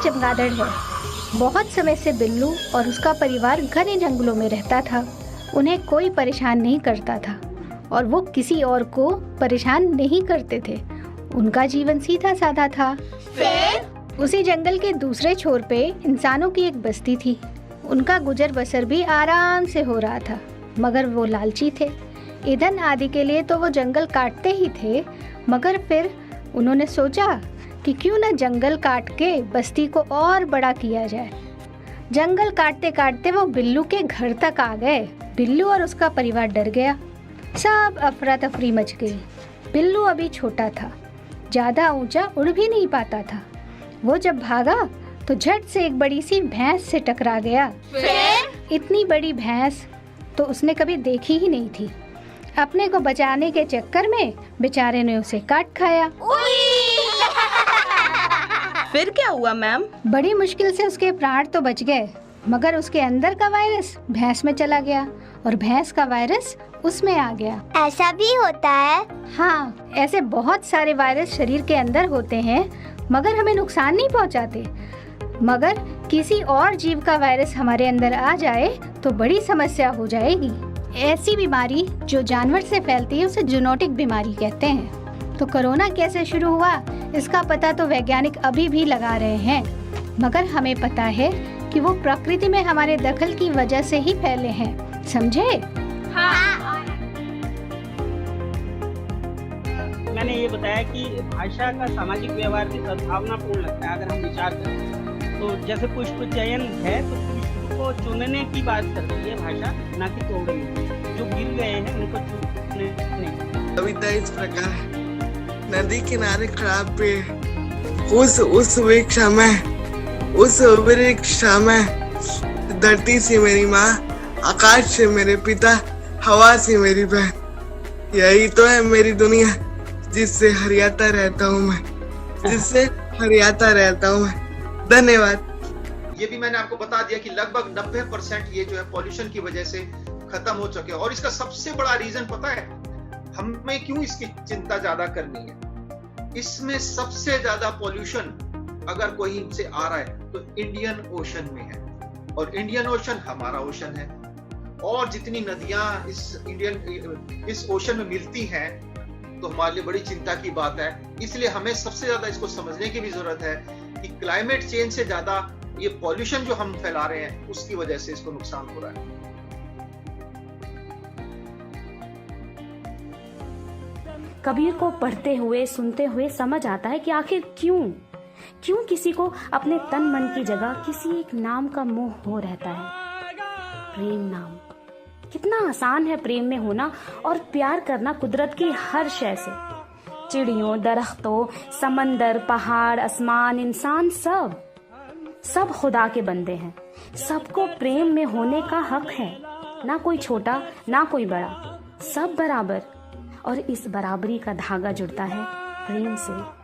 चमगादड़ है। बहुत समय से बिल्लू और उसका परिवार घने जंगलों में रहता था। उन्हें कोई परेशान नहीं करता था और वो किसी और को परेशान नहीं करते थे। उनका जीवन सीधा साधा था। फिर उसी जंगल के दूसरे छोर पे इंसानों की एक बस्ती थी। उनका गुजर बसर भी आराम से हो रहा था, मगर वो लालची थे। ईंधन आदि के लिए तो वो जंगल काटते ही थे, मगर फिर उन्होंने सोचा कि क्यों न जंगल काट के बस्ती को और बड़ा किया जाए। जंगल काटते काटते वो बिल्लू के घर तक आ गए। बिल्लू और उसका परिवार डर गया। सब अफरा तफरी मच गई। बिल्लू अभी छोटा था, ज़्यादा ऊंचा उड़ भी नहीं पाता था। वो जब भागा तो झट से एक बड़ी सी भैंस से टकरा गया। फिर इतनी बड़ी भैंस तो उसने कभी देखी ही नहीं थी। अपने को बचाने के चक्कर में बेचारे ने उसे काट खाया। फिर क्या हुआ मैम? बड़ी मुश्किल से उसके प्राण तो बच गए, मगर उसके अंदर का वायरस भैंस में चला गया और भैंस का वायरस उसमें आ गया। ऐसा भी होता है? हाँ, ऐसे बहुत सारे वायरस शरीर के अंदर होते हैं, मगर हमें नुकसान नहीं पहुंचाते। मगर किसी और जीव का वायरस हमारे अंदर आ जाए तो बड़ी समस्या हो जाएगी। ऐसी बीमारी जो जानवर से फैलती है उसे जूनोटिक बीमारी कहते हैं। तो कोरोना कैसे शुरू हुआ इसका पता तो वैज्ञानिक अभी भी लगा रहे हैं, मगर हमें पता है कि वो प्रकृति में हमारे दखल की वजह से ही फैले हैं। समझे? हाँ। मैंने ये बताया कि भाषा का सामाजिक व्यवहार की सद्भावनापूर्ण लगता है। अगर हम विचार करें तो जैसे पुष्प चयन है तो पुष्प को चुनने की बात करती है भाषा, ना कि तोड़ने। जो गिर गए हैं उनको चुनने नहीं। कविता इस प्रकार है। नदी किनारे खड़ा पेड़, उस वृक्ष में धरती से मेरी माँ, आकाश से मेरे पिता, हवा से मेरी बहन। यही तो है मेरी दुनिया जिससे हरियाता रहता हूँ मैं। धन्यवाद। ये भी मैंने आपको बता दिया कि लगभग 90% ये जो है पॉल्यूशन की वजह से खत्म हो चुके हैं। और इसका सबसे बड़ा रीजन पता है हमें क्यों इसकी चिंता ज्यादा करनी है? इसमें सबसे ज्यादा पॉल्यूशन अगर कोई से आ रहा है तो इंडियन ओशन में है, और इंडियन ओशन हमारा ओशन है। और जितनी नदियां इस ओशन में मिलती हैं तो हमारे लिए बड़ी चिंता की बात है। इसलिए हमें सबसे ज्यादा इसको समझने की भी जरूरत है कि क्लाइमेट चेंज से ज्यादा ये पॉल्यूशन जो हम फैला रहे हैं उसकी वजह से इसको नुकसान हो रहा है। कबीर को पढ़ते हुए सुनते हुए समझ आता है कि आखिर क्यों किसी को अपने तन मन की जगह किसी एक नाम का मोह हो रहता है। प्रेम नाम कितना आसान है प्रेम में होना और प्यार करना कुदरत की हर शय से। चिड़ियों, दरख्तों, समंदर, पहाड़, आसमान, इंसान सब खुदा के बंदे हैं। सबको प्रेम में होने का हक है, ना कोई छोटा ना कोई बड़ा, सब बराबर। और इस बराबरी का धागा जुड़ता है प्रेम से।